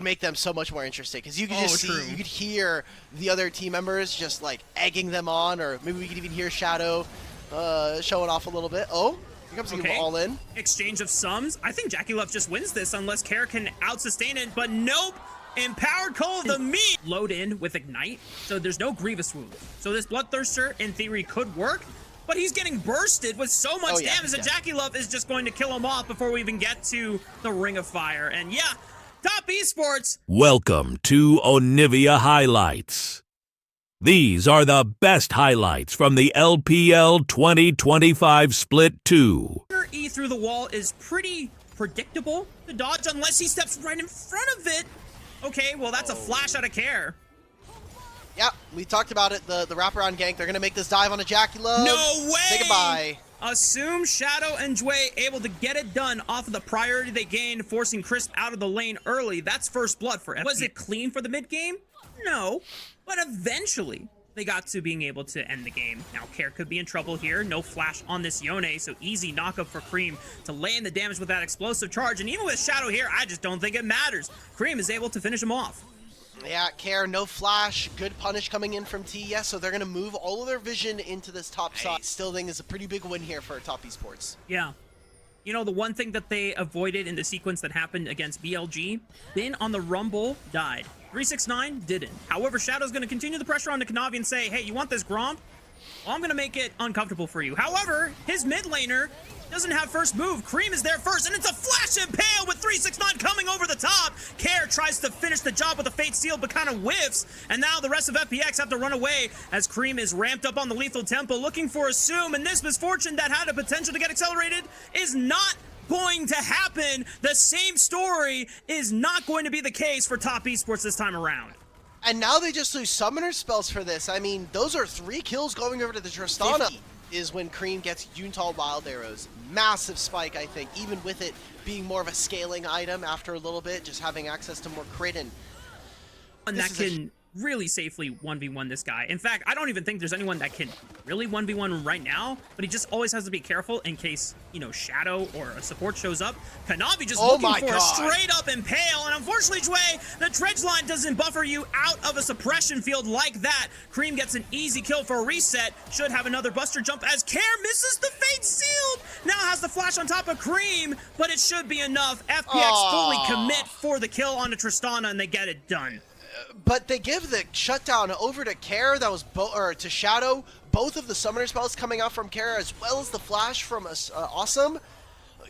make them so much more interesting because you could just see, you could hear the other team members just like egging them on, or maybe we could even hear Shadow showing off a little bit. Oh, here comes the all in. Exchange of sums. I think Jackie Love just wins this unless Care can out-sustain it, but nope. Empowered Coal of the Meat. Load in with Ignite, so there's no Grievous Wound. So this Bloodthirster, in theory, could work, but he's getting bursted with so much damage that Jackie Love is just going to kill him off before we even get to the Ring of Fire. And yeah, Top Esports. Welcome to Onivia Highlights. These are the best highlights from the LPL 2025 Split 2. E through the wall is pretty predictable to dodge unless he steps right in front of it. Okay, well, that's a flash out of Care. Yeah, we talked about it, the wraparound gank. They're going to make this dive on a Jackie Love. No way! Say goodbye. Assume Shadow and Jway able to get it done off of the priority they gained, forcing Crisp out of the lane early. That's first blood for FPX. Was it clean for the mid game? No, but eventually they got to being able to end the game. Now Care could be in trouble here. No flash on this Yone, so easy knockup for Cream to land the damage with that explosive charge. And even with Shadow here, I just don't think it matters. Cream is able to finish him off. Yeah, Care, no flash, good punish coming in from TES, so they're going to move all of their vision into this top side. Still think is a pretty big win here for Top Esports. Yeah. You know, the one thing that they avoided in the sequence that happened against BLG, Bin on the Rumble died. 369 didn't. However, Shadow's going to continue the pressure on the Kanavi and say, hey, you want this Gromp? Well, I'm going to make it uncomfortable for you. However, his mid laner doesn't have first move. Cream is there first, and it's a flash impale with 369 coming over the top. Care tries to finish the job with a Fate Seal, but kind of whiffs, and now the rest of FPX have to run away as Cream is ramped up on the Lethal Temple, looking for Assume, and this misfortune that had a potential to get accelerated is not going to happen. The same story is not going to be the case for Top Esports this time around. And now they just lose summoner spells for this. I mean, those are 3 kills going over to the Tristana. Is when Cream gets Yuntal Wild Arrows. Massive spike, I think, even with it being more of a scaling item after a little bit, just having access to more crit. And that can really safely 1v1 this guy. In fact, I don't even think there's anyone that can really 1v1 right now, but he just always has to be careful in case, you know, Shadow or a support shows up. Kanavi just looking for a straight up impale, and unfortunately, Jway, the dredge line doesn't buffer you out of a suppression field like that. Cream gets an easy kill for a reset, should have another buster jump as Care misses the Fate Sealed. Now has the flash on top of Cream, but it should be enough. FPX fully commit for the kill onto Tristana, and they get it done. But they give the shutdown over to Care, that was to Shadow. Both of the summoner spells coming out from Care, as well as the flash from Awesome.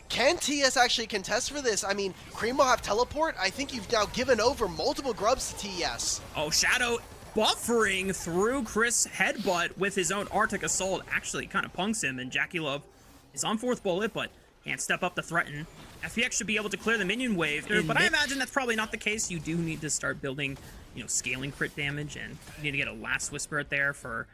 Can TS actually contest for this? I mean, Cream will have teleport. I think you've now given over multiple grubs to TS. Oh, Shadow buffering through Chris' headbutt with his own Arctic Assault. Actually kind of punks him, and Jackie Love is on 4th bullet, but can't step up to threaten. FPX should be able to clear the minion wave, but I imagine that's probably not the case. You do need to start building, you know, scaling crit damage, and you need to get a Last Whisper out there for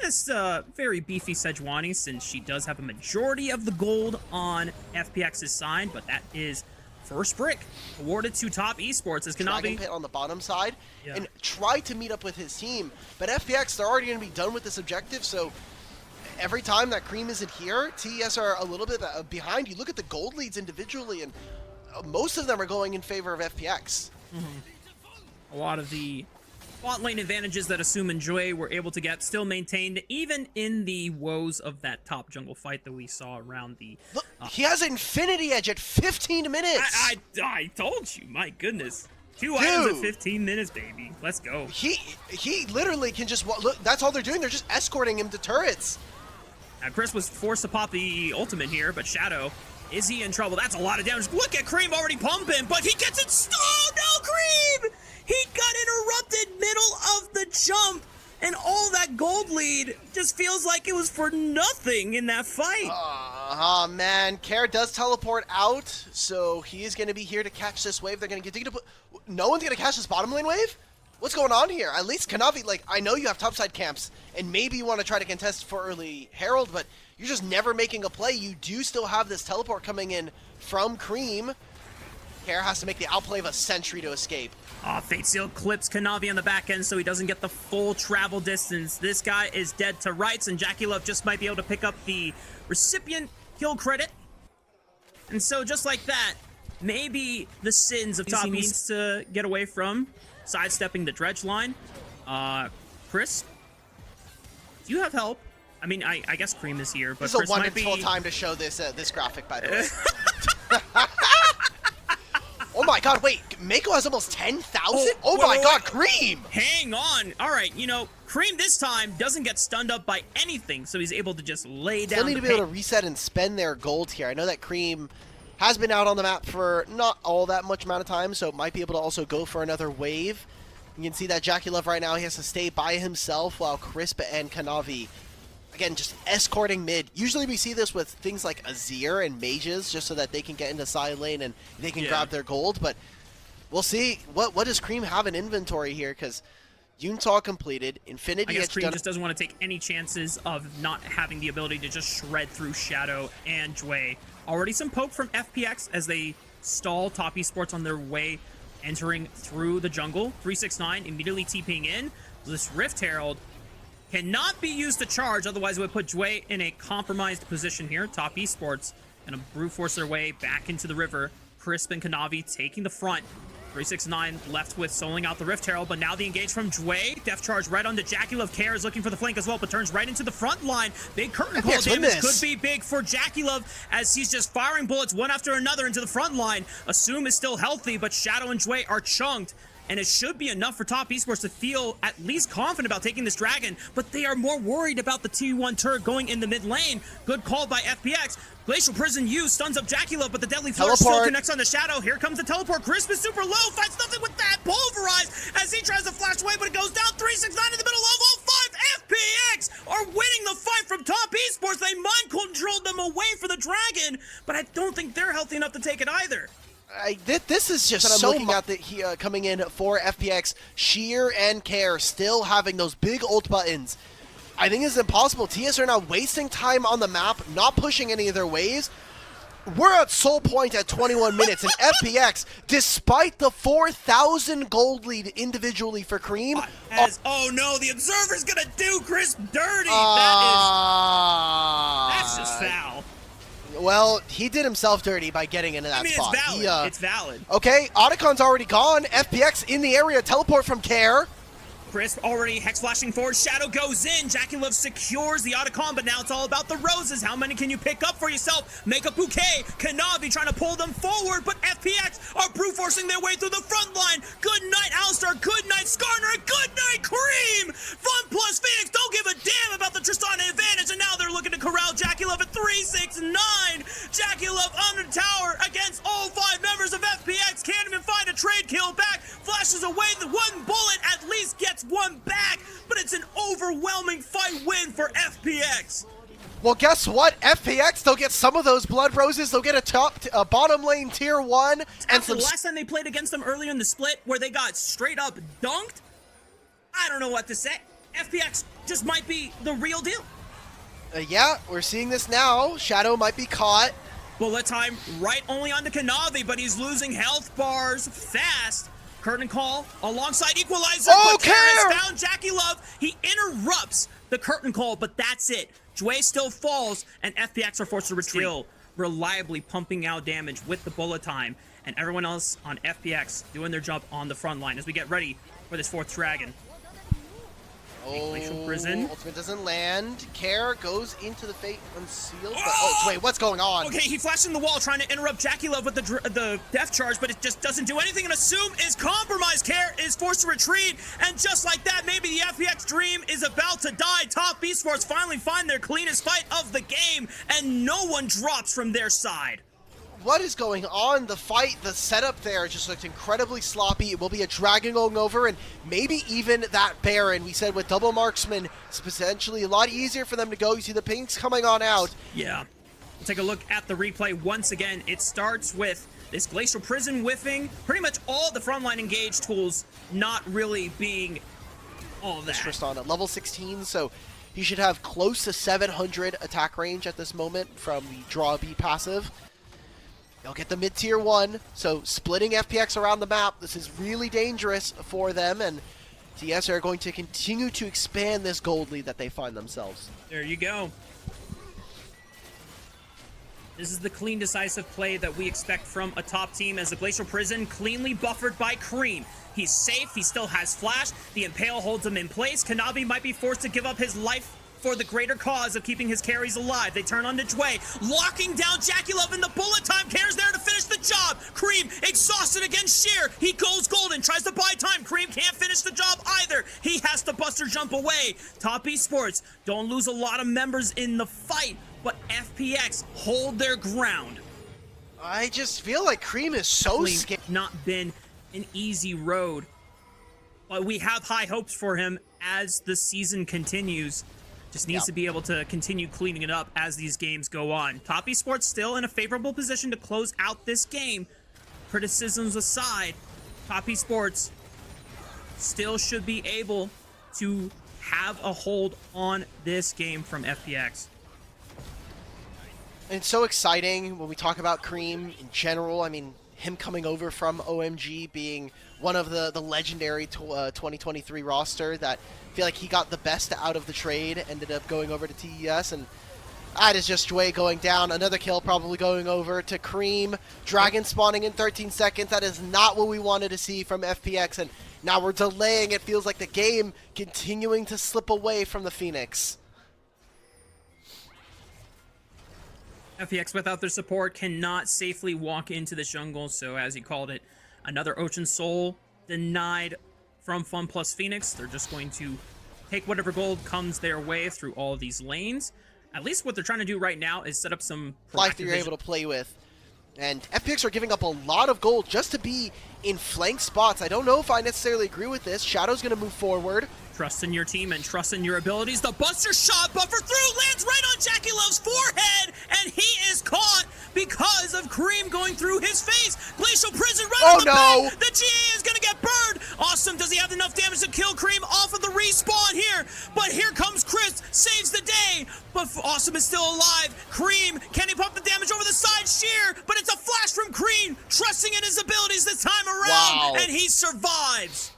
this very beefy Sejuani, since she does have a majority of the gold on FPX's side, but that is first brick awarded to Top Esports as Kanavi Pit on the bottom side and try to meet up with his team, but FPX, they're already going to be done with this objective, so every time that Cream isn't here, TES are a little bit behind. You look at the gold leads individually, and most of them are going in favor of FPX. A lot of the bot lane advantages that Assume and Joy were able to get still maintained, even in the woes of that top jungle fight that we saw around the... Look, he has Infinity Edge at 15 minutes! I told you, my goodness. 2 items at 15 minutes, baby. Let's go. He literally can just... Look, that's all they're doing. They're just escorting him to turrets. Now, Chris was forced to pop the ultimate here, but Shadow, is he in trouble? That's a lot of damage. Look at Cream already pumping, but he gets it. Oh, no, Cream! He got interrupted middle of the jump, and all that gold lead just feels like it was for nothing in that fight. Oh, man. Care does teleport out, so he is going to be here to catch this wave. They're going to continue to put... No one's going to catch this bottom lane wave? What's going on here? At least Kanavi, like, I know you have topside camps, and maybe you want to try to contest for early Herald, but you're just never making a play. You do still have this teleport coming in from Cream. Care has to make the outplay of a Sentry to escape. Oh, Fate Seal clips Kanavi on the back end so he doesn't get the full travel distance. This guy is dead to rights, and Jackie Love just might be able to pick up the recipient kill credit. And so just like that, maybe the sins of top needs to get away from, sidestepping the dredge line. Chris, do you have help? I mean, I guess Cream is here, but this is Chris a wonderful might be... time to show this this graphic, by the way. Oh my god, wait, Mako has almost 10,000? Oh my god, Cream! Hang on. All right, you know, Cream this time doesn't get stunned up by anything, so he's able to just lay down. Still need to be able to reset and spend their gold here. I know that Cream has been out on the map for not all that much amount of time, so might be able to also go for another wave. You can see that Jackie Love right now, he has to stay by himself while Crisp and Kanavi, again, just escorting mid. Usually we see this with things like Azir and mages, just so that they can get into side lane and they can grab their gold, but we'll see. What does Cream have in inventory here? Because Yuntal completed, Infinity I guess Edge Cream done. just doesn't want to take any chances of not having the ability to just shred through Shadow and Jway. Already some poke from FPX as they stall Top Esports on their way entering through the jungle. 369 immediately TPing in. This Rift Herald cannot be used to charge, otherwise it would put Jway in a compromised position here. Top Esports gonna brute force their way back into the river. Crisp and Kanavi taking the front. 369 left with soloing out the Rift Herald, but now the engage from Jway. Death charge right onto Jackie Love. Care is looking for the flank as well, but turns right into the front line. Big curtain call damage could be big for Jackie Love as he's just firing bullets one after another into the front line. Assume is still healthy, but Shadow and Jway are chunked. And it should be enough for Top Esports to feel at least confident about taking this dragon, but they are more worried about the T1 turret going in the mid lane. Good call by FPX. Glacial Prison U stuns up Jackie Love, but the Deadly Flourish still connects on the Shadow. Here comes the teleport. Crisp is super low, finds nothing with that. Pulverize as he tries to flash away, but it goes down. 369 in the middle of 05. FPX are winning the fight from Top Esports. They mind controlled them away for the dragon, but I don't think they're healthy enough to take it either. This is just so looking at the coming in for FPX. Sheer and Care still having those big ult buttons. I think it's impossible. TS are now wasting time on the map, not pushing any of their waves. We're at soul point at 21 minutes, and FPX, despite the 4,000 gold lead individually for Cream. Oh no, the Observer's gonna do Crisp dirty. That's just foul. Well, he did himself dirty by getting into that spot. It's valid. It's valid. Okay, Otacon's already gone. FPX in the area. Teleport from Care. Crisp already hex flashing forward. Shadow goes in. Jackie Love secures the Otacon, but now it's all about the roses. How many can you pick up for yourself? Make a bouquet. Kanavi trying to pull them forward, but FPX are brute forcing their way through the front line. Good night, Alistar. Good night, Skarner. Good night, Cream. Fun plus Phoenix don't give a damn about the Tristana advantage, and now they're looking to corral Jackie Love at 369. Jackie Love under tower against all 5 members of FPX. Can't even find a trade kill back. Flashes away the one bullet, at least gets one back, but it's an overwhelming fight win for FPX. Well, guess what? FPX, they'll get some of those blood roses. They'll get a bottom lane tier 1. And the last time they played against them earlier in the split, where they got straight up dunked, I don't know what to say. FPX just might be the real deal. Yeah, we're seeing this now. Shadow might be caught. Bullet time right only onto Kanavi, but he's losing health bars fast. Curtain call alongside Equalizer. Oh, Care found Jackie Love. He interrupts the curtain call, but that's it. Jway still falls, and FPX are forced to retreat. Still reliably pumping out damage with the bullet time, and everyone else on FPX doing their job on the front line as we get ready for this 4th dragon. Oh, Prison. Ultimate doesn't land. Care goes into the Fate Unsealed. But, wait, what's going on? Okay, he flashed in the wall trying to interrupt Jackie Love with the death charge, but it just doesn't do anything, and Assume is compromised. Care is forced to retreat, and just like that, maybe the FPX dream is about to die. Top Esports finally find their cleanest fight of the game, and no one drops from their side. What is going on? The fight, the setup there just looked incredibly sloppy. It will be a dragon going over, and maybe even that Baron. We said with double marksman, it's potentially a lot easier for them to go. You see the pinks coming on out. Yeah. Take a look at the replay once again. It starts with this Glacial Prison whiffing. Pretty much all the frontline engage tools not really being all that. Tristana, level 16, so he should have close to 700 attack range at this moment from the Draw B passive. They'll get the mid-tier 1, so splitting FPX around the map, this is really dangerous for them, and TS are going to continue to expand this gold lead that they find themselves. There you go. This is the clean, decisive play that we expect from a top team as the Glacial Prison cleanly buffered by Cream. He's safe. He still has Flash. The Impale holds him in place. Kanavi might be forced to give up his life for the greater cause of keeping his carries alive. They turn on to Jway, locking down JackeyLove in the bullet time. Care's there to finish the job. Cream exhausted against Sheer. He goes golden, tries to buy time. Cream can't finish the job either. He has to buster jump away. Top Esports don't lose a lot of members in the fight, but FPX hold their ground. I just feel like Cream is so scared. Not been an easy road, but we have high hopes for him as the season continues. Just needs to be able to continue cleaning it up as these games go on. Top Esports still in a favorable position to close out this game. Criticisms aside, Top Esports still should be able to have a hold on this game from FPX. And it's so exciting when we talk about Cream in general. I mean, him coming over from OMG, being one of the legendary 2023 roster that I feel like he got the best out of the trade, ended up going over to TES, and that is just Jway going down. Another kill probably going over to Cream. Dragon spawning in 13 seconds. That is not what we wanted to see from FPX, and now we're delaying. It feels like the game continuing to slip away from the Phoenix. FPX without their support cannot safely walk into the jungle, so as he called it, another Ocean Soul denied from Fun Plus Phoenix. They're just going to take whatever gold comes their way through all of these lanes. At least what they're trying to do right now is set up some life that you're able to play with. And FPX are giving up a lot of gold just to be in flank spots. I don't know if I necessarily agree with this. Shadow's going to move forward. Trust in your team and trust in your abilities. The Buster Shot buffer through lands right on JackeyLove's forehead, and he is caught because of Cream going through his face. Glacial Prison right on the back. The GA is going to get burned. Awesome. Does he have enough damage to kill Cream off of the respawn here? But here comes Chris, saves the day. But Awesome is still alive. Cream, can he pump the damage over the side? Sheer, but it's a flash from Cream, trusting in his abilities this time around, and he survives.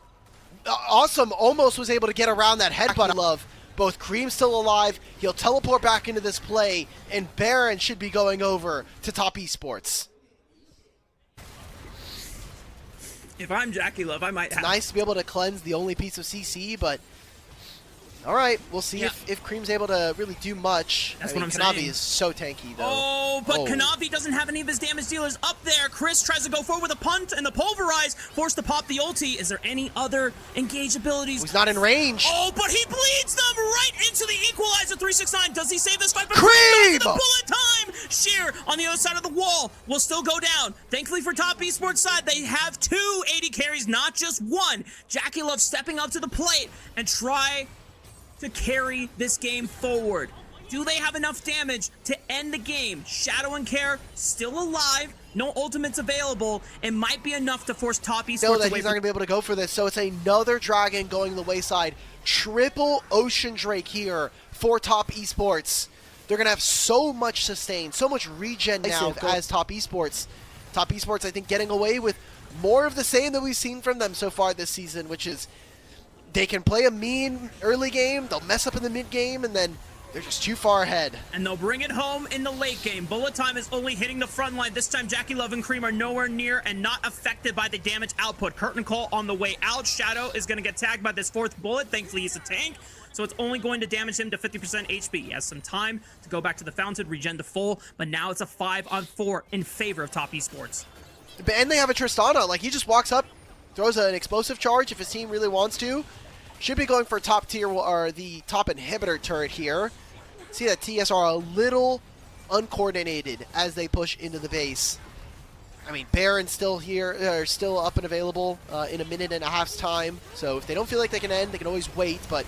Awesome almost was able to get around that headbutt. I love both Cream still alive. He'll teleport back into this play, and Baron should be going over to Top Esports. If I'm JackeyLove, I might have... It's nice to be able to cleanse the only piece of CC, but all right, we'll see if Cream's able to really do much. That's I mean, what I'm saying. Kanavi is so tanky, though. Oh, but Kanavi doesn't have any of his damage dealers up there. Chris tries to go forward with a punt, and the Pulverize forced to pop the ulti. Is there any other engage abilities? He's not in range. Oh, but he bleeds them right into the Equalizer. 369. Does he save this fight? But Cream! The bullet time! Sheer on the other side of the wall will still go down. Thankfully for Top Esports side, they have 2 AD carries, not just one. JackeyLove stepping up to the plate and try to carry this game forward. Do they have enough damage to end the game? Shadow and Care still alive, no ultimates available. It might be enough to force Top Esports know that he's not going to be able to go for this, so it's another Dragon going the wayside. Triple Ocean Drake here for Top Esports. They're going to have so much sustain, so much regen now as Top Esports. Top Esports, I think, getting away with more of the same that we've seen from them so far this season, which is they can play a mean early game, they'll mess up in the mid game, and then they're just too far ahead. And they'll bring it home in the late game. Bullet time is only hitting the front line. This time, JackeyLove and Cream are nowhere near and not affected by the damage output. Curtain Call on the way out. Shadow is going to get tagged by this 4th bullet. Thankfully, he's a tank, so it's only going to damage him to 50% HP. He has some time to go back to the fountain, regen to full, but now it's a 5-on-4 in favor of Top Esports. And they have a Tristana. Like, he just walks up, throws an explosive charge if his team really wants to. Should be going for top tier, or the top inhibitor turret here. See that TS are a little uncoordinated as they push into the base. I mean, Baron's still here, still up and available in a minute and a half's time. So if they don't feel like they can end, they can always wait. But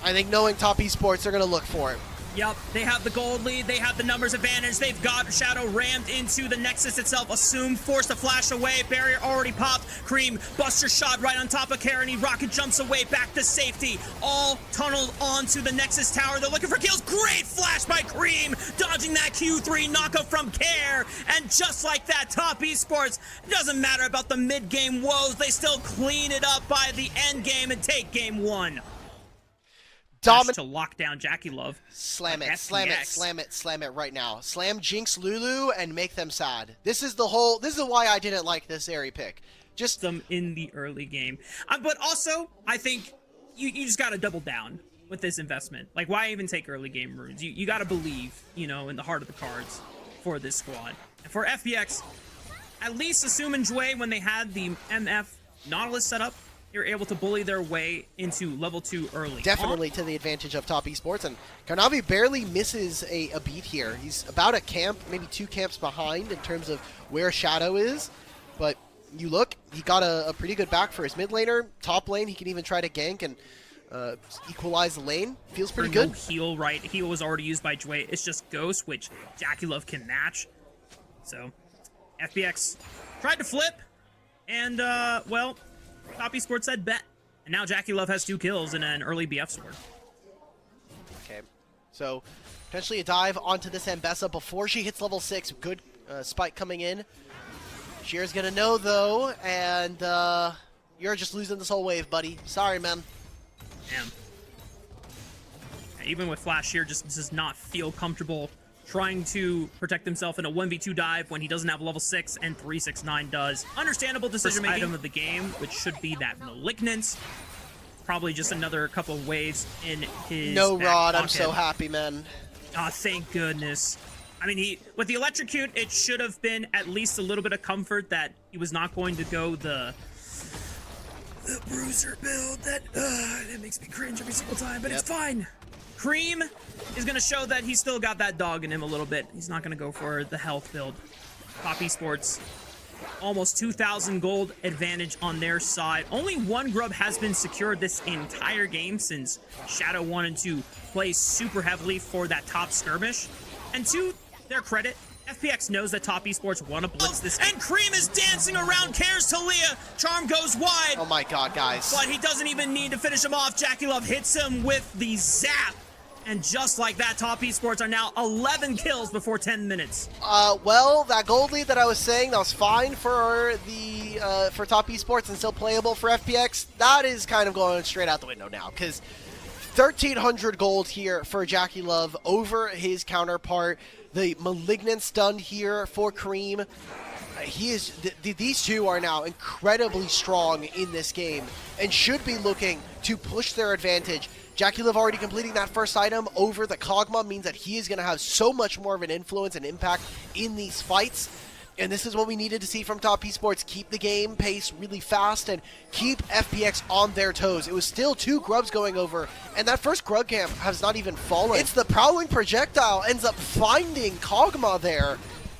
I think knowing Top Esports, they're going to look for it. Yep, they have the gold lead, they have the numbers advantage, they've got Shadow rammed into the Nexus itself, Assume, forced to flash away, barrier already popped, Cream, Buster Shot right on top of Karen, he rocket jumps away, back to safety, all tunneled onto the Nexus tower, they're looking for kills, great flash by Cream, dodging that Q3 knockup from Care, and just like that, Top Esports, it doesn't matter about the mid-game woes, they still clean it up by the end game and take game 1. dominant to lock down Jackie Love. Slam Like it, slam it, FPX. slam it, slam it right now. Slam Jinx Lulu and make them sad. This is why I didn't like this Airy pick. Just Them in the early game. But also, I think you just got to double down with this investment. Like, why even take early game runes? You got to believe, you know, in the heart of the cards for this squad. And for FPX, at least assuming Jue, when they had the MF Nautilus set up, you're able to bully their way into level 2 early. definitely to the advantage of Top Esports, and Kanavi barely misses a beat here. He's about a camp, maybe 2 camps behind in terms of where Shadow is, but you look, he got a pretty good back for his mid laner. Top lane, he can even try to gank and equalize the lane. Feels pretty good. No heal, right? Heal was already used by Jue. It's just Ghost, which Jackie Love can match. So, FPX tried to flip, and, well, Top Esports said bet. And now Jackie Love has 2 kills and an early BF sword. Okay, so potentially a dive onto this Ambessa before she hits level 6. Good spike coming in. Sheer's gonna know though, and you're just losing this whole wave, buddy. Sorry, man. Damn. Even with Flash here, just does not feel comfortable trying to protect himself in a 1v2 dive when he doesn't have level 6 and 369 does. Understandable decision making. Item of the game, which should be that Malignance. Probably just another couple of waves in his No back rod, pocket. I'm so happy, man. Oh, thank goodness. I mean, with the electrocute, it should have been at least a little bit of comfort that he was not going to go the bruiser build. That makes me cringe every single time, but it's fine. Cream is going to show that he's still got that dog in him a little bit. He's not going to go for the health build. Top Esports, almost 2,000 gold advantage on their side. Only 1 grub has been secured this entire game since Shadow wanted to play super heavily for that top skirmish. And to their credit, FPX knows that Top Esports want to blitz this. And Cream is dancing around, cares Talia. Charm goes wide. Oh my god, guys. But he doesn't even need to finish him off. Jackie Love hits him with the zap. And just like that, Top Esports are now 11 kills before 10 minutes. Well, that gold lead that I was saying, that was fine for the for Top Esports and still playable for FPX. That is kind of going straight out the window now, because 1,300 gold here for Jackie Love over his counterpart. The Malignance done here for Cream. He is. These two are now incredibly strong in this game and should be looking to push their advantage. Jackie Love already completing that first item over the Kog'Maw means that he is going to have so much more of an influence and impact in these fights. And this is what we needed to see from Top Esports. Keep the game pace really fast and keep FPX on their toes. It was still 2 grubs going over, and that first grub camp has not even fallen. It's the Prowling Projectile ends up finding Kog'Maw there.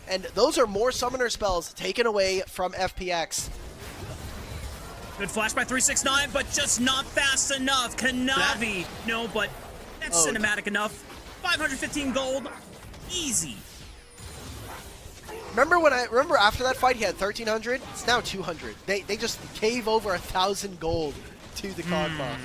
And those are more summoner spells taken away from FPX. Good flash by 369, but just not fast enough. Kanavi, no, but that's cinematic enough. 515 gold, easy. Remember after that fight he had 1,300? It's now 200. They just gave over 1,000 gold to the Kog'Maw.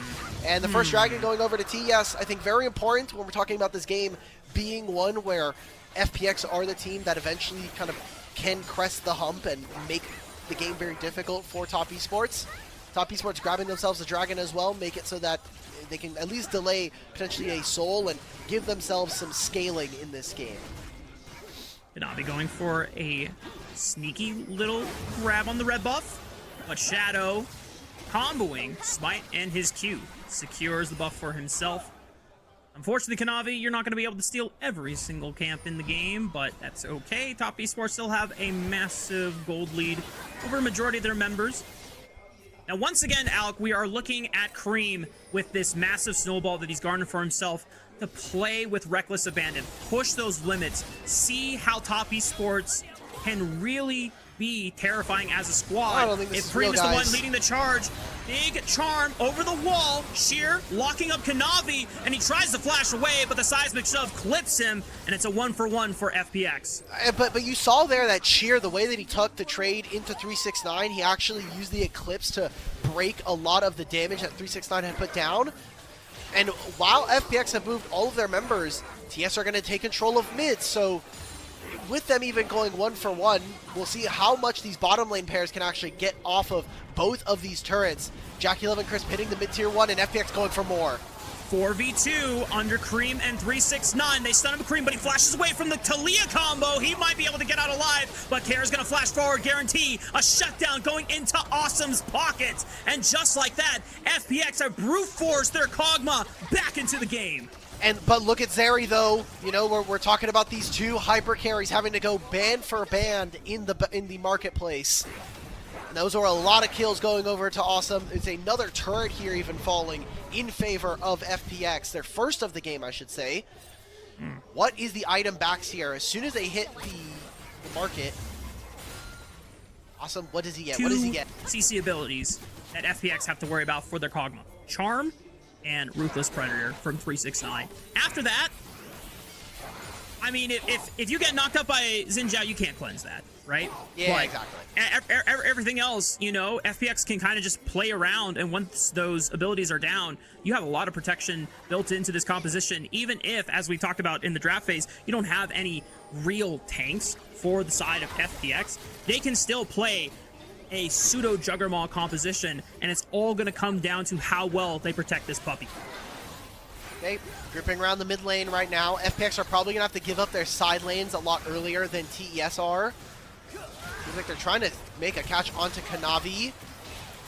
And the first dragon going over to TS, I think very important when we're talking about this game being one where FPX are the team that eventually kind of can crest the hump and make the game very difficult for Top Esports. Top Esports grabbing themselves a dragon as well, make it so that they can at least delay potentially a soul and give themselves some scaling in this game. Kanavi going for a sneaky little grab on the red buff, but Shadow comboing Smite and his Q secures the buff for himself. Unfortunately, Kanavi, you're not going to be able to steal every single camp in the game, but that's okay. Top Esports still have a massive gold lead over a majority of their members. Now, once again, Alec, we are looking at Cream with this massive snowball that he's garnered for himself to play with reckless abandon, push those limits, see how Top Esports can really be terrifying as a squad. I don't think this is Cream real, is the one guys. leading the charge. Big charm over the wall. Sheer locking up Kanavi, and he tries to flash away, but the seismic shove clips him, and it's a 1-for-1 for FPX. But you saw there that Sheer, the way that he took the trade into 369, he actually used the Eclipse to break a lot of the damage that 369 had put down. And while FPX have moved all of their members, TS are going to take control of mid, so with them even going 1-for-1, we'll see how much these bottom lane pairs can actually get off of both of these turrets. Jackie Love and Crisp hitting the mid-tier 1, and FPX going for more. 4v2 under Cream and 369. They stun him Cream, but he flashes away from the Talia combo. He might be able to get out alive, but Kare's gonna flash forward, guarantee a shutdown going into Awesome's pockets. And just like that, FPX have brute forced their Kog'Maw back into the game. But look at Zeri though. You know, we're talking about these two hyper carries having to go band for band in the marketplace. And those are a lot of kills going over to Awesome. It's another turret here even falling in favor of FPX. Their first of the game, I should say. What is the item backs here? As soon as they hit the market, Awesome, what does he get? What does he get? CC abilities that FPX have to worry about for their Kog'Maw. Charm and Ruthless Predator from 369. After that, I mean, if you get knocked up by Xin Zhao, you can't cleanse that, right? Yeah, but exactly. Everything else, you know, FPX can kind of just play around, and once those abilities are down, you have a lot of protection built into this composition, even if, as we talked about in the draft phase, you don't have any real tanks for the side of FPX. They can still play a pseudo Juggernaut composition, and it's all going to come down to how well they protect this puppy. Okay, gripping around the mid lane right now. FPX are probably going to have to give up their side lanes a lot earlier than TES are. Seems like they're trying to make a catch onto Kanavi.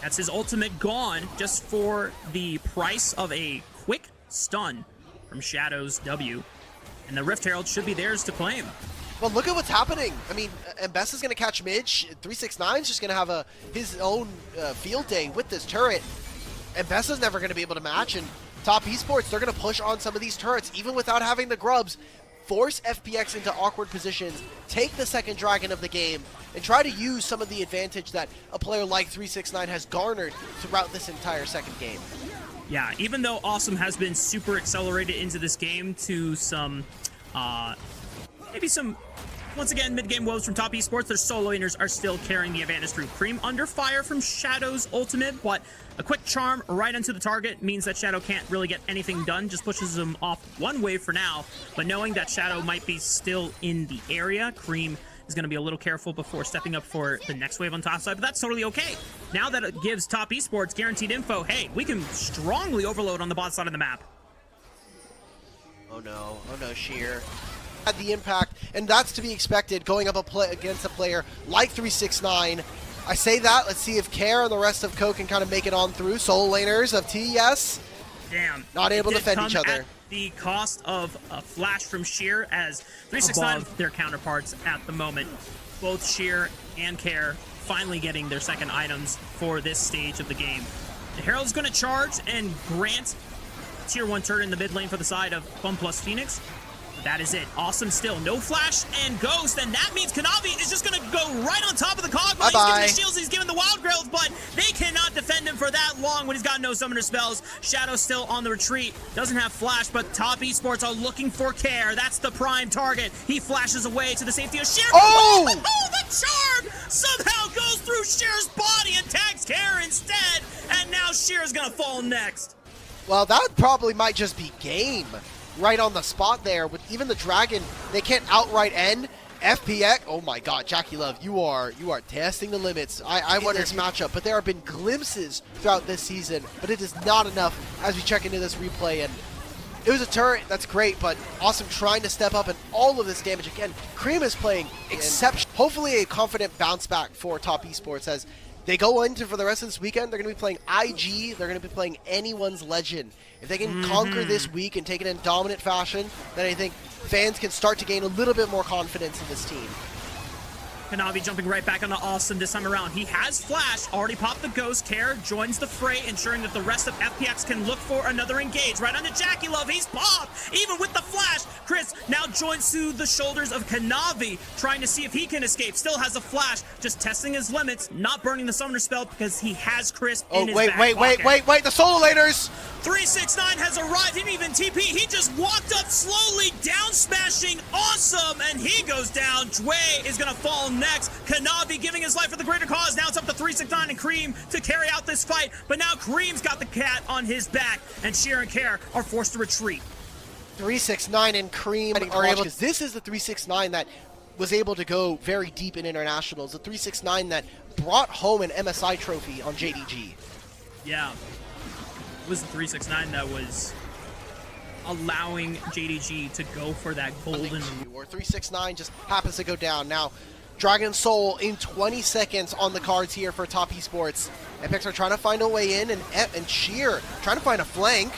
That's his ultimate gone, just for the price of a quick stun from Shadow's W. And the Rift Herald should be theirs to claim. Well, look at what's happening. I mean, Mbessa's going to catch mid. 369's just going to have his own field day with this turret. Mbessa's never going to be able to match. And Top Esports, they're going to push on some of these turrets, even without having the grubs, force FPX into awkward positions, take the second dragon of the game, and try to use some of the advantage that a player like 369 has garnered throughout this entire second game. Yeah, even though Awesome has been super accelerated into this game to some, maybe some, once again, mid-game woes from Top Esports, their solo laners are still carrying the advantage through. Cream under fire from Shadow's ultimate, but a quick charm right onto the target means that Shadow can't really get anything done, just pushes him off one wave for now. But knowing that Shadow might be still in the area, Cream is going to be a little careful before stepping up for the next wave on top side, but that's totally okay. Now that it gives Top Esports guaranteed info, hey, we can strongly overload on the bot side of the map. Oh no, Sheer. Had the impact, and that's to be expected going up against a player like 369. I say that, let's see if Care and the rest of Co can kind of make it on through. Solo laners of TES. Damn. Not able to defend each other. At the cost of a flash from Sheer, as 369 their counterparts at the moment. Both Sheer and Care finally getting their second items for this stage of the game. The Herald's going to charge and grant tier 1 turret in the mid lane for the side of Bum plus Phoenix. That is it. Awesome still. No flash and ghost, and that means Kanavi is just going to go right on top of the Kog'Maw. He's giving the shields, he's giving the wild growth, but they cannot defend him for that long when he's got no summoner spells. Shadow still on the retreat. Doesn't have flash, but Top Esports are looking for Care. That's the prime target. He flashes away to the safety of Sheer. Oh! The charm somehow goes through Sheer's body and tags Care instead, and now Sheer is going to fall next. Well, that probably might just be game. Right on the spot there with even the dragon, they can't outright end. FPX, oh my god, Jackie Love, you are testing the limits. I won this matchup, but there have been glimpses throughout this season, but it is not enough as we check into this replay. And it was a turret, that's great, but Awesome trying to step up and all of this damage again. Cream is playing exceptional. Hopefully a confident bounce back for Top Esports as they go into, for the rest of this weekend, they're going to be playing IG, they're going to be playing Anyone's Legend. If they can conquer this week and take it in dominant fashion, then I think fans can start to gain a little bit more confidence in this team. Kanavi jumping right back onto Awesome this time around. He has flash, already popped the ghost. Care joins the fray, ensuring that the rest of FPX can look for another engage. Right onto Jackie Love, he's popped, even with the flash. Chris now joins to the shoulders of Kanavi, trying to see if he can escape. Still has a flash, just testing his limits, not burning the summoner spell because he has Chris in his back pocket. Wait, the solo laners! 369 has arrived, he didn't even TP, he just walked up slowly, down smashing Awesome, and he goes down. Dway is gonna fall next. Kanavi giving his life for the greater cause. Now it's up to 369 and Cream to carry out this fight, but now Cream's got the cat on his back, and Sheer and Care are forced to retreat. 369 and Cream are able, because this is the 369 that was able to go very deep in internationals, the 369 that brought home an MSI trophy on JDG. Yeah. It was the 369 that was allowing JDG to go for that golden. Or 369 just happens to go down. Now, Dragon Soul in 20 seconds on the cards here for Top Esports. Epics are trying to find a way in, and Sheer trying to find a flank.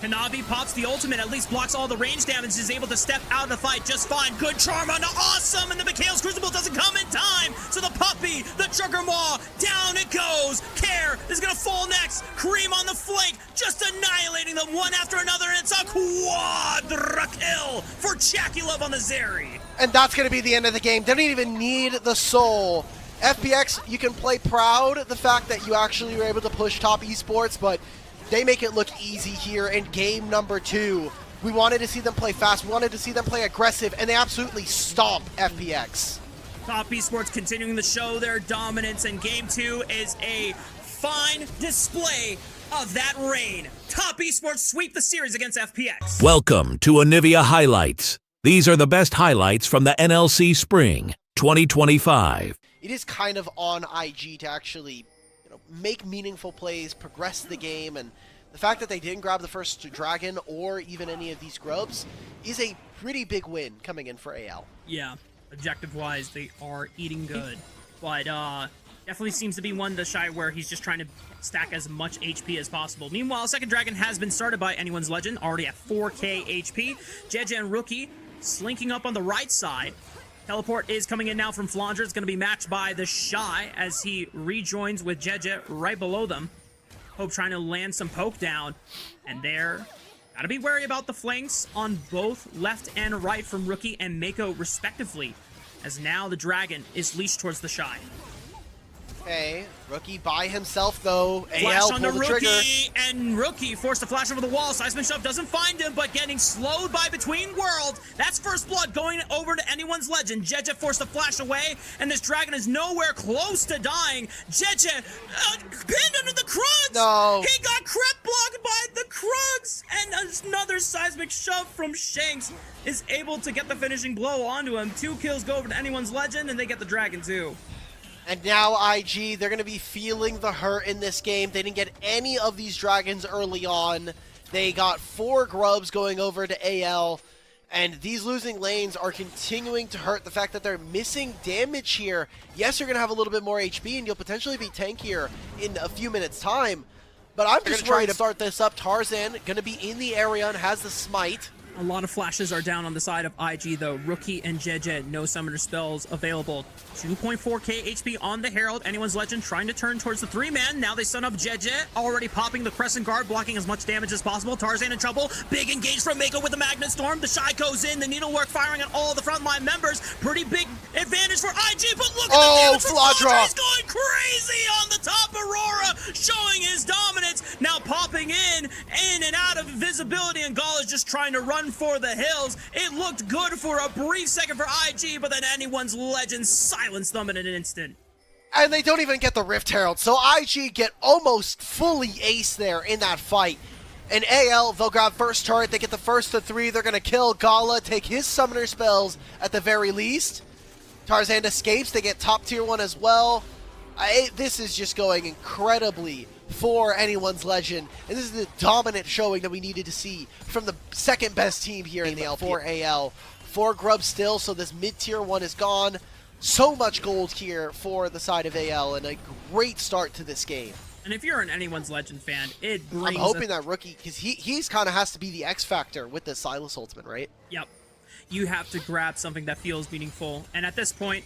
Hanabi pops the ultimate, at least blocks all the range damage, is able to step out of the fight just fine. Good charm on the awesome, and the Mikhail's Crucible doesn't come in time. So the puppy, the Juggermaw, down it goes. Care is gonna fall next. Cream on the flank, just annihilating them one after another, and it's a quadra kill for Chakilov on the Zeri. And that's gonna be the end of the game. They don't even need the soul. FPX, you can play proud the fact that you actually were able to push Top Esports, but they make it look easy here in game number 2. We wanted to see them play fast. We wanted to see them play aggressive, and they absolutely stomp FPX. Top Esports continuing to show their dominance, and game 2 is a fine display of that reign. Top Esports sweep the series against FPX. Welcome to Onivia Highlights. These are the best highlights from the NLC Spring 2025. It is kind of on IG to actually make meaningful plays, progress the game, and the fact that they didn't grab the first dragon or even any of these grubs is a pretty big win coming in for AL. Yeah, objective-wise, they are eating good, but definitely seems to be one to shy where he's just trying to stack as much HP as possible. Meanwhile, second dragon has been started by Anyone's Legend, already at 4k HP. Jeje and Rookie slinking up on the right side. Teleport is coming in now from Flandre. It's going to be matched by the Shy as he rejoins with Jeje right below them. Hope trying to land some poke down. And there, gotta be wary about the flanks on both left and right from Rookie and Mako respectively, as now the Dragon is leashed towards the Shy. Okay, Rookie by himself though. Flash AL on pull the the trigger. Rookie, and Rookie forced to flash over the wall. Seismic Shove doesn't find him, but getting slowed by Between Worlds. That's first blood going over to Anyone's Legend. Jeje forced to flash away, and this dragon is nowhere close to dying. Jeje pinned under the Krugs. No. He got crept blocked by the Krugs, and another Seismic Shove from Shanks is able to get the finishing blow onto him. 2 kills go over to Anyone's Legend, and they get the dragon too. And now IG, they're going to be feeling the hurt in this game. They didn't get any of these dragons early on. They got 4 grubs going over to AL. And these losing lanes are continuing to hurt. The fact that they're missing damage here. Yes, you're going to have a little bit more HP, and you'll potentially be tankier in a few minutes' time. But I'm just trying to start this up. Tarzan going to be in the area and has the smite. A lot of flashes are down on the side of IG, though. Rookie and Jeje, no summoner spells available. 2.4k HP on the Herald. Anyone's Legend trying to turn towards the 3-man. Now they stun up Jeje, already popping the Crescent Guard, blocking as much damage as possible. Tarzan in trouble. Big engage from Mako with the Magnet Storm. The Shy goes in. The Needlework firing at all the frontline members. Pretty big advantage for IG, but look at the damage from Flandre. He's going crazy on the top. Aurora showing his dominance. Now popping in and out of visibility, and Gall is just trying to run for the hills. It looked good for a brief second for IG, but then Anyone's Legend silenced them in an instant. And they don't even get the Rift Herald, so IG get almost fully ace there in that fight. And AL, they'll grab first turret, they get the first to 3, they're going to kill Gala, take his summoner spells at the very least. Tarzan escapes, they get top tier 1 as well. This is just going incredibly for Anyone's Legend, and this is the dominant showing that we needed to see from the second best team here in the LPL. For AL. 4 grubs still, so this mid-tier 1 is gone. So much gold here for the side of AL, and a great start to this game. And if you're an Anyone's Legend fan, it brings... I'm hoping that Rookie, because he's kind of has to be the X factor with the Silas ultimate, right? Yep. You have to grab something that feels meaningful, and at this point,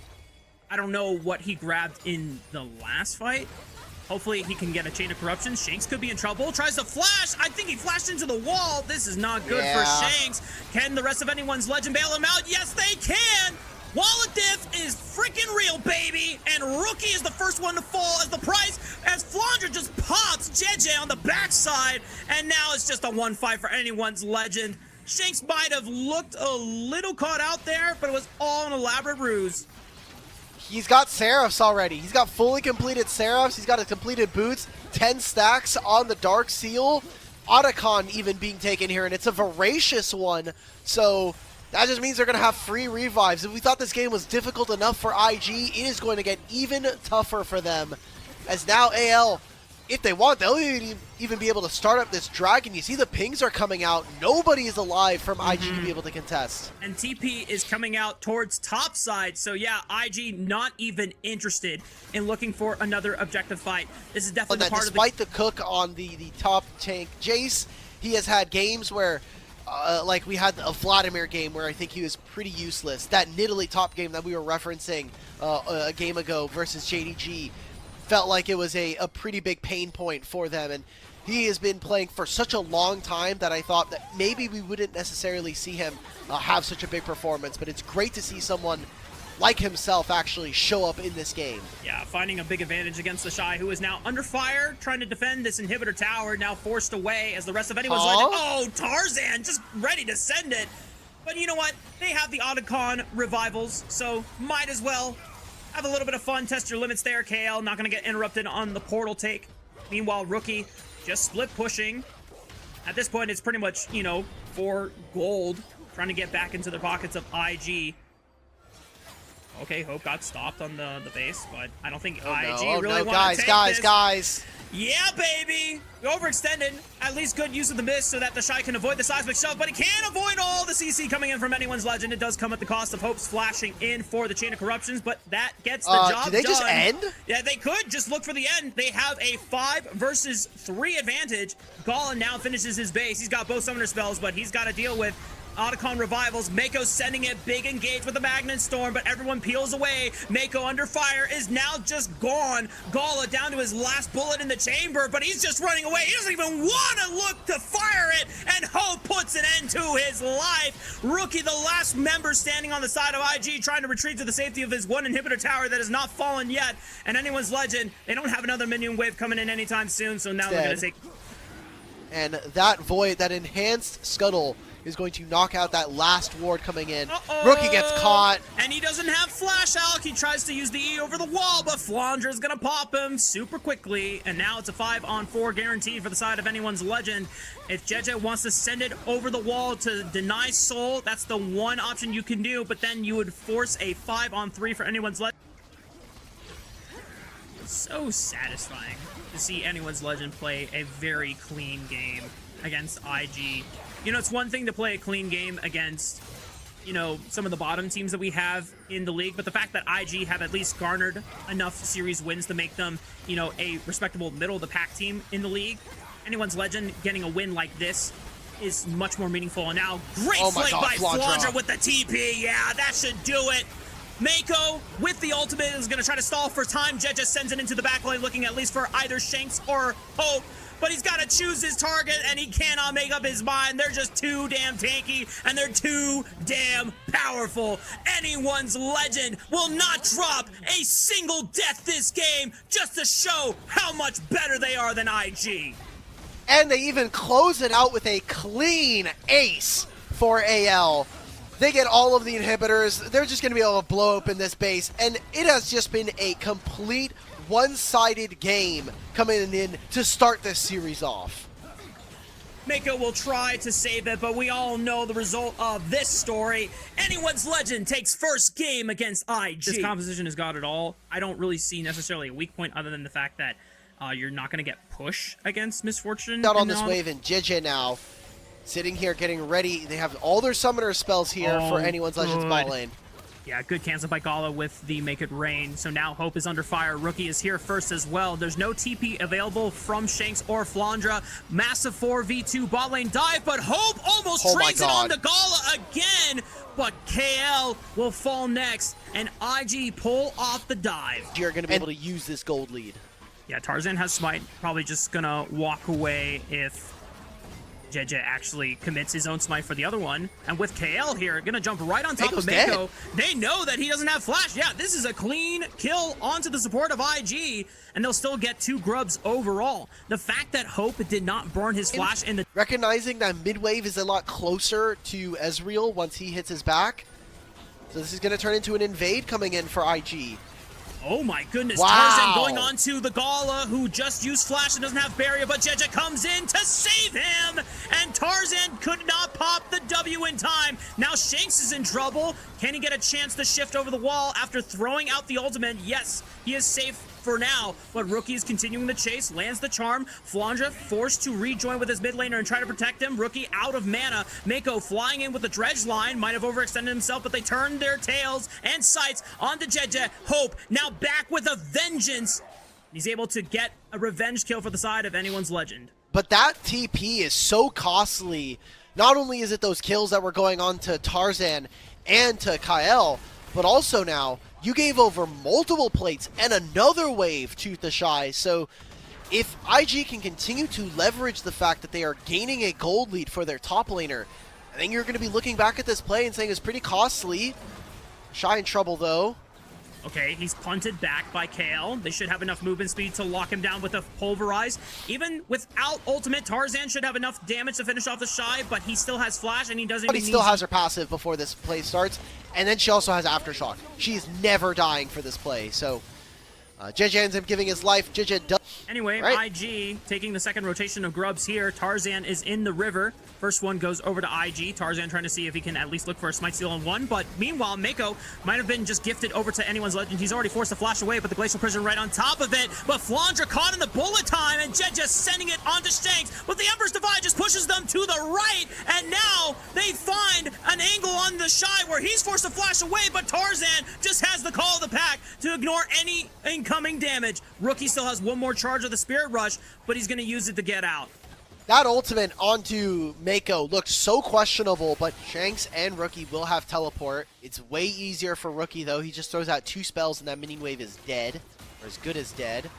I don't know what he grabbed in the last fight. Hopefully he can get a Chain of Corruption. Shanks could be in trouble. Tries to flash. I think he flashed into the wall. This is not good for Shanks. Can the rest of Anyone's Legend bail him out? Yes, they can. Wallet diff is freaking real, baby. And Rookie is the first one to fall as the price, as Flandre just pops Jeje on the backside. And now it's just a 1-5 for Anyone's Legend. Shanks might have looked a little caught out there, but it was all an elaborate ruse. He's got Seraphs already. He's got fully completed Seraphs. He's got a completed boots. 10 stacks on the Dark Seal. Otacon even being taken here, and it's a voracious one. So that just means they're going to have free revives. If we thought this game was difficult enough for IG, it is going to get even tougher for them. As now AL if they want, they'll even be able to start up this dragon. You see the pings are coming out. Nobody is alive from IG to be able to contest. And TP is coming out towards top side. So yeah, IG not even interested in looking for another objective fight. This is definitely the part despite the cook on the top tank, Jace, he has had games where, like we had a Vladimir game where I think he was pretty useless. That Nidalee top game that we were referencing a game ago versus JDG felt like it was a pretty big pain point for them, and he has been playing for such a long time that I thought that maybe we wouldn't necessarily see him have such a big performance, but it's great to see someone like himself actually show up in this game. Yeah, finding a big advantage against the Shy, who is now under fire, trying to defend this inhibitor tower, now forced away as the rest of anyone's legend. Oh, Tarzan just ready to send it. But you know what? They have the Otacon revivals, so might as well have a little bit of fun, test your limits there. KL not going to get interrupted on the portal take. Meanwhile, Rookie just split pushing. At this point, it's pretty much, you know, for gold, trying to get back into the pockets of IG. Okay, Hope got stopped on the base, but I don't think IG really wants to take this. Guys. Yeah, baby! We overextended. At least good use of the mist so that the Shy can avoid the seismic shove, but he can't avoid all the CC coming in from anyone's legend. It does come at the cost of Hope's flashing in for the Chain of Corruptions, but that gets the job done. Did they just end? Yeah, they could just look for the end. They have a 5 versus 3 advantage. Gala now finishes his base. He's got both summoner spells, but he's got to deal with Otacon revivals. Mako sending it big engage with the Magnet Storm, but everyone peels away. Mako under fire is now just gone. Gala down to his last bullet in the chamber, but he's just running away. He doesn't even want to look to fire it, and Hope puts an end to his life. Rookie, the last member standing on the side of IG, trying to retreat to the safety of his one inhibitor tower that has not fallen yet. And anyone's legend, they don't have another minion wave coming in anytime soon, so now they're going to take... And that void, that enhanced scuttle, is going to knock out that last ward coming in. Rookie gets caught. And he doesn't have Flash Alk. He tries to use the E over the wall, but Flandra's gonna pop him super quickly. And now it's a 5-on-4 guaranteed for the side of anyone's legend. If JJ wants to send it over the wall to deny Soul, that's the one option you can do, but then you would force a 5-on-3 for anyone's legend. So satisfying to see anyone's legend play a very clean game against IG. You know, it's one thing to play a clean game against, you know, some of the bottom teams that we have in the league, but the fact that IG have at least garnered enough series wins to make them, you know, a respectable middle-of-the-pack team in the league, anyone's legend getting a win like this is much more meaningful. And now, great flank by Flandra with the TP. Yeah, that should do it. Mako with the ultimate is going to try to stall for time. Jet just sends it into the backline, looking at least for either Shanks or Hope. But he's got to choose his target, and he cannot make up his mind. They're just too damn tanky, and they're too damn powerful. Anyone's legend will not drop a single death this game just to show how much better they are than IG. And they even close it out with a clean ace for AL. They get all of the inhibitors. They're just going to be able to blow open this base, and it has just been a complete one-sided game coming in to start this series off. Mako will try to save it, but we all know the result of this story. Anyone's legend takes first game against IG. This composition has got it all. I don't really see necessarily a weak point other than the fact that you're not going to get push against Misfortune. Out on this wave, and JJ now sitting here getting ready. They have all their summoner spells here for Anyone's Legends bot lane. Yeah, good cancel by Gala with the Make It Rain. So now Hope is under fire. Rookie is here first as well. There's no TP available from Shanks or Flandra. Massive 4v2 bot lane dive, but Hope almost trades it on to Gala again. But KL will fall next, and IG pull off the dive. You're going to be able to use this gold lead. Yeah, Tarzan has Smite. Probably just going to walk away if JJ actually commits his own smite for the other one. And with KL here, gonna jump right on top of Mako. They know that he doesn't have flash. Yeah, this is a clean kill onto the support of IG, and they'll still get 2 grubs overall. The fact that Hope did not burn his flash in the... Recognizing that mid-wave is a lot closer to Ezreal once he hits his back. So this is gonna turn into an invade coming in for IG. Oh my goodness, Tarzan going on to the Gala, who just used flash and doesn't have barrier, but Jeje comes in to save him, and Tarzan could not pop the W in time. Now Shanks is in trouble. Can he get a chance to shift over the wall after throwing out the ultimate? Yes, he is safe for now, but Rookie is continuing the chase, lands the charm. Flandra forced to rejoin with his mid laner and try to protect him. Rookie out of mana. Mako flying in with the dredge line, might have overextended himself, but they turned their tails and sights onto Jeje. Hope now back with a vengeance. He's able to get a revenge kill for the side of anyone's legend. But that TP is so costly. Not only is it those kills that were going on to Tarzan and to Kael, but also now you gave over multiple plates and another wave to the Shy. So if IG can continue to leverage the fact that they are gaining a gold lead for their top laner, I think you're going to be looking back at this play and saying it's pretty costly. Shy in trouble though. Okay, he's punted back by KL. They should have enough movement speed to lock him down with a pulverize. Even without ultimate, Tarzan should have enough damage to finish off the Shy, but he still has flash and he doesn't But even he still need has her passive before this play starts. And then she also has Aftershock. She's never dying for this play. So Jeje ends up giving his life. Jeje does. Anyway, Right. IG taking the second rotation of grubs here. Tarzan is in the river. First one goes over to IG. Tarzan trying to see if he can at least look for a smite steal on one. But meanwhile, Mako might have been just gifted over to anyone's legend. He's already forced to flash away, but the Glacial Prison right on top of it. But Flandra caught in the bullet time, and Jed just sending it onto Shanks. But the Emperor's Divide just pushes them to the right. And now they find an angle on the Shy where he's forced to flash away, but Tarzan just has the call of the pack to ignore any incoming damage. Rookie still has one more charge of the Spirit Rush, but he's going to use it to get out. That ultimate onto Mako looked so questionable, but Shanks and Rookie will have teleport. It's way easier for Rookie, though. He just throws out 2 spells, and that mini wave is dead, or as good as dead.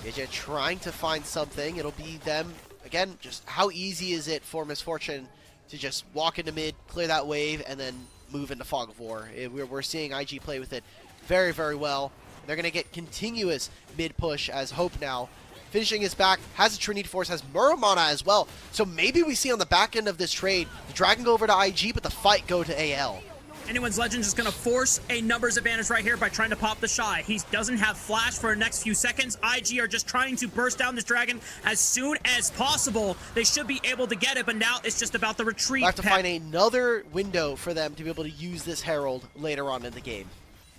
Jeje trying to find something. It'll be them. Again, just how easy is it for Misfortune to just walk into mid, clear that wave, and then move into Fog of War? We're seeing IG play with it very, very well. They're going to get continuous mid push as Hope now finishing his back, has a Trinity Force, has Muramana as well. So maybe we see on the back end of this trade, the Dragon go over to IG, but the fight go to AL. Anyone's Legend is going to force a numbers advantage right here by trying to pop the Shy. He doesn't have flash for the next few seconds. IG are just trying to burst down this dragon as soon as possible. They should be able to get it, but now it's just about the retreat. We'll have to find another window for them to be able to use this Herald later on in the game.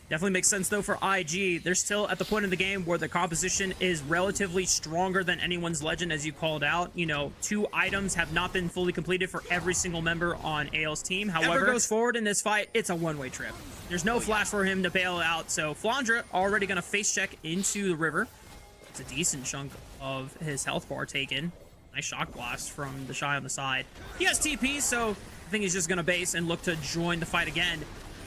Definitely makes sense, though, for IG. They're still at the point in the game where the composition is relatively stronger than anyone's Legend, as you called out. You know, 2 items have not been fully completed for every single member on AL's team. However, goes forward in this fight, it's a one-way trip. There's no flash for him to bail out, so Flandra already going to face check into the river. It's a decent chunk of his health bar taken. Nice shock blast from the Shy on the side. He has TP, so I think he's just going to base and look to join the fight again.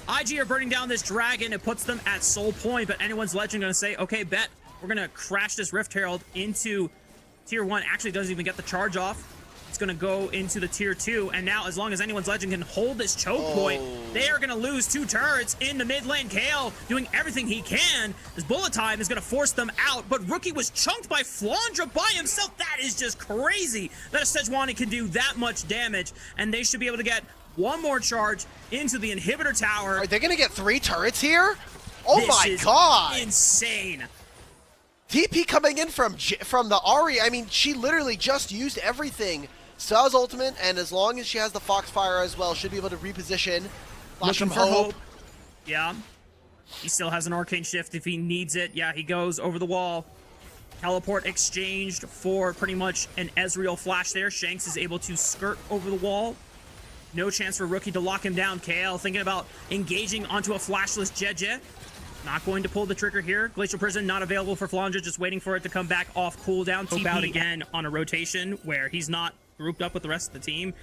IG are burning down this dragon. It puts them at soul point, but anyone's Legend going to say, okay, bet. We're going to crash this Rift Herald into tier 1. Actually doesn't even get the charge off. It's going to go into the tier 2. And now, as long as anyone's Legend can hold this choke point, they are going to lose 2 turrets in the mid lane. KL doing everything he can. This bullet time is going to force them out, but Rookie was chunked by Flandra by himself. That is just crazy that a Sejuani can do that much damage, and they should be able to get one more charge into the inhibitor tower. Are they going to get 3 turrets here? Oh This my is god! insane. TP coming in from the Ahri. I mean, she literally just used everything. Still has ultimate, and as long as she has the Foxfire as well, should be able to reposition. Flash Looking from for Hope. Yeah. He still has an Arcane Shift if he needs it. Yeah, he goes over the wall. Teleport exchanged for pretty much an Ezreal flash there. Shanks is able to skirt over the wall. No chance for Rookie to lock him down. KL thinking about engaging onto a flashless Jeje. Not going to pull the trigger here. Glacial Prison not available for Flandra, just waiting for it to come back off cooldown. TP out again on a rotation where he's not grouped up with the rest of the team.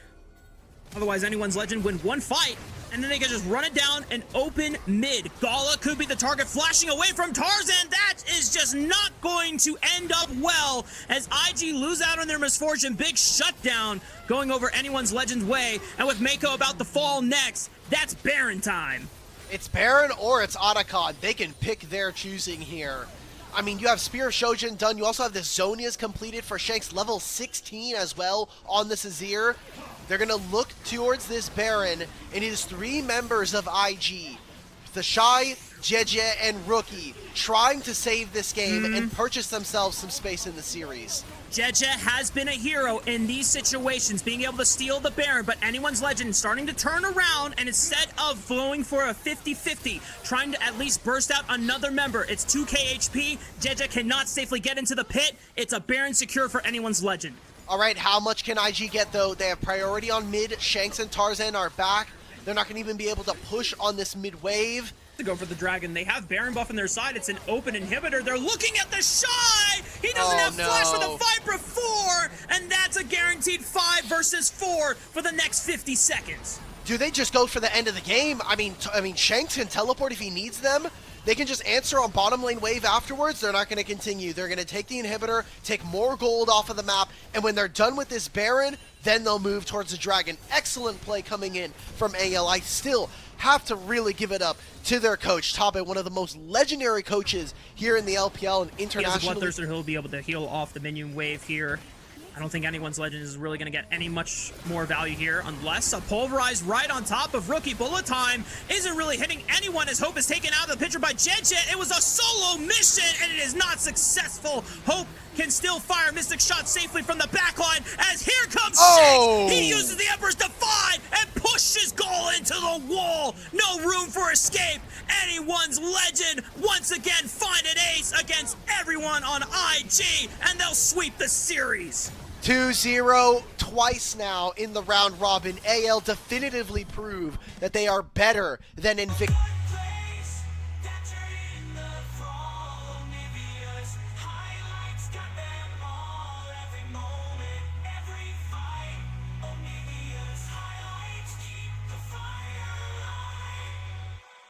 Otherwise, anyone's Legend win one fight, and then they can just run it down and open mid. Gala could be the target, flashing away from Tarzan. That is just not going to end up well as IG lose out on their Misfortune. Big shutdown going over anyone's Legend's way, and with Mako about to fall next, that's Baron time. It's Baron or it's Otacon. They can pick their choosing here. I mean, you have Spear of Shojin done. You also have the Zonias completed for Shanks level 16 as well on this Azir. They're going to look towards this Baron, and it is 3 members of IG. The Shy, Jeje, and Rookie trying to save this game and purchase themselves some space in the series. Jeje has been a hero in these situations, being able to steal the Baron, but Anyone's Legend starting to turn around, and instead of going for a 50-50, trying to at least burst out another member. It's 2k HP. Jeje cannot safely get into the pit. It's a Baron secure for Anyone's Legend. All right, how much can IG get, though? They have priority on mid. Shanks and Tarzan are back. They're not going to even be able to push on this mid wave. To go for the dragon. They have Baron buff on their side. It's an open inhibitor. They're looking at the Shy. He doesn't have flash for the Viper 4, and that's a guaranteed 5 versus 4 for the next 50 seconds. Do they just go for the end of the game? I mean, Shanks can teleport if he needs them. They can just answer on bottom lane wave afterwards. They're not going to continue. They're going to take the inhibitor, take more gold off of the map, and when they're done with this Baron, then they'll move towards the dragon. Excellent play coming in from AL. I still have to really give it up to their coach, Tabe, one of the most legendary coaches here in the LPL and internationally. He has a Bloodthirster who'll be able to heal off the minion wave here. I don't think Anyone's Legend is really going to get any much more value here unless a Pulverize right on top of Rookie. Bullet Time isn't really hitting anyone as Hope is taken out of the picture by Jeje. It was a solo mission and it is not successful. Hope can still fire Mystic Shot safely from the backline as here comes Shanks. He uses the Emperor's Defy and pushes Goal into the wall. No room for escape. Anyone's Legend once again find an ace against everyone on IG, and they'll sweep the series. 2-0 twice now in the round robin. AL definitively prove that they are better than Invictus.